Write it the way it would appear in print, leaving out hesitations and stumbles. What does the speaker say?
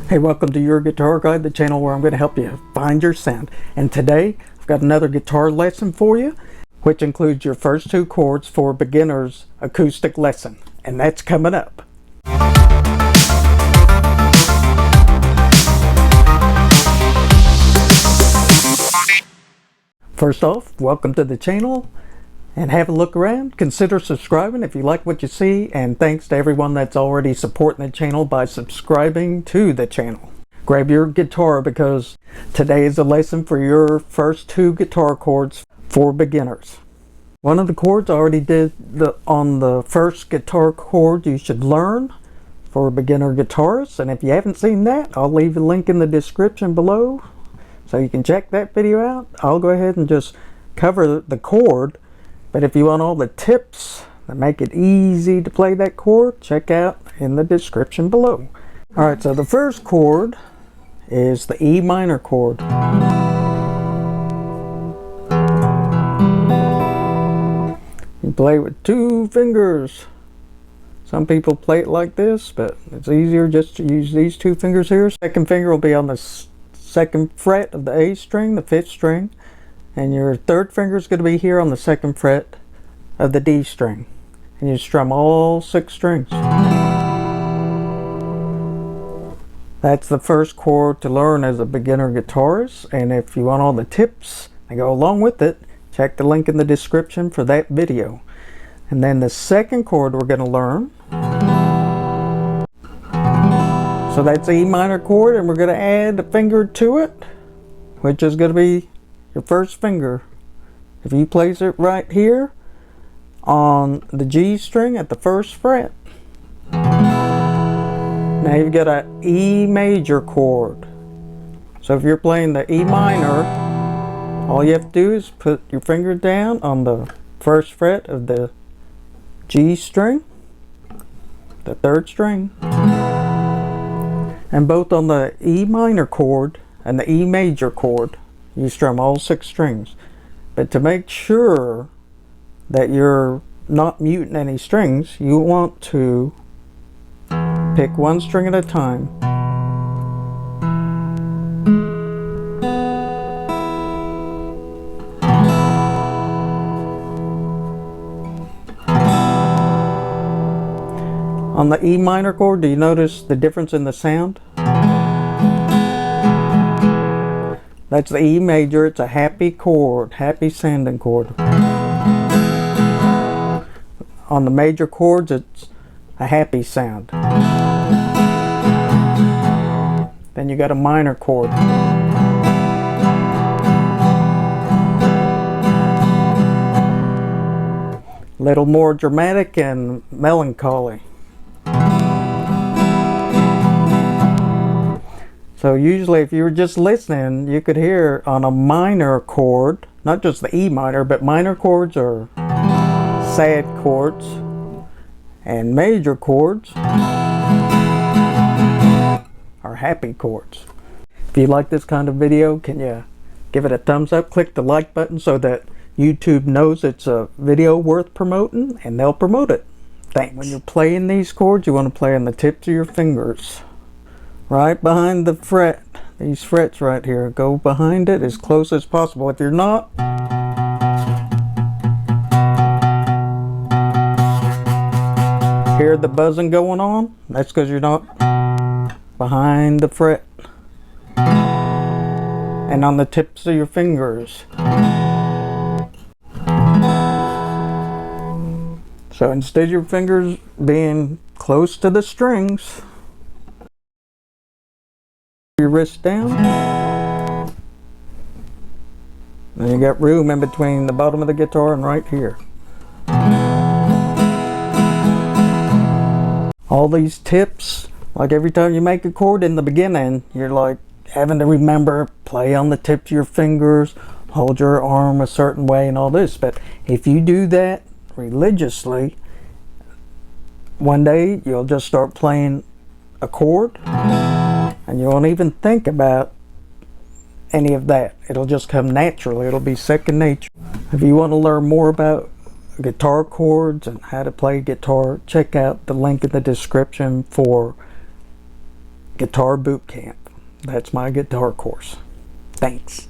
Hey, welcome to Your Guitar Guide, the channel where I'm going to help you find your sound. And today I've got another guitar lesson for you, which includes your first two chords for beginners acoustic lesson. And that's coming up. First off, welcome to the channel and have a look around. Consider subscribing if you like what you see, and thanks to everyone that's already supporting the channel by subscribing to the channel. Grab your guitar because today is a lesson for your first two guitar chords for beginners. One of the chords I already did on the first guitar chord you should learn for beginner guitarists, and if you haven't seen that, I'll leave a link in the description below so you can check that video out. I'll go ahead and just cover the chord, but if you want all the tips that make it easy to play that chord, check out in the description below. Alright, so the first chord is the E minor chord. You play with two fingers. Some people play it like this, but it's easier just to use these two fingers here. Second finger will be on the second fret of the A string, the fifth string, and your third finger is going to be here on the second fret of the D string, and you strum all 6 strings. That's the first chord to learn as a beginner guitarist, and if you want all the tips that go along with it, check the link in the description for that video. And then the second chord we're going to learn, so that's E minor chord, and we're going to add a finger to it, which is going to be your first finger. If you place it right here on the G string at the first fret, now you've got an E major chord. So if you're playing the E minor, all you have to do is put your finger down on the first fret of the G string, the third string, and both on the E minor chord and the E major chord you strum all 6 strings. But to make sure that you're not muting any strings, you want to pick one string at a time. On the E minor chord, do you notice the difference in the sound? That's the E major. It's a happy chord, happy sounding chord. On the major chords, it's a happy sound. Then you got a minor chord. A little more dramatic and melancholy. So usually if you were just listening, you could hear on a minor chord, not just the E minor, but minor chords are sad chords, and major chords are happy chords. If you like this kind of video, can you give it a thumbs up? Click the like button so that YouTube knows it's a video worth promoting, and they'll promote it. Thanks. When you're playing these chords, you want to play on the tips of your fingers, right behind the fret. These frets right here, go behind it as close as possible. If you're not, hear the buzzing going on, that's because you're not behind the fret and on the tips of your fingers. So instead of your fingers being close to the strings, your wrist down, and you got room in between the bottom of the guitar and right here. All these tips, like every time you make a chord in the beginning, you're like having to remember, play on the tips of your fingers, hold your arm a certain way and all this. But if you do that religiously, one day you'll just start playing a chord and you won't even think about any of that. It'll just come naturally. It'll be second nature. If you want to learn more about guitar chords and how to play guitar, check out the link in the description for Guitar Boot Camp. That's my guitar course. Thanks.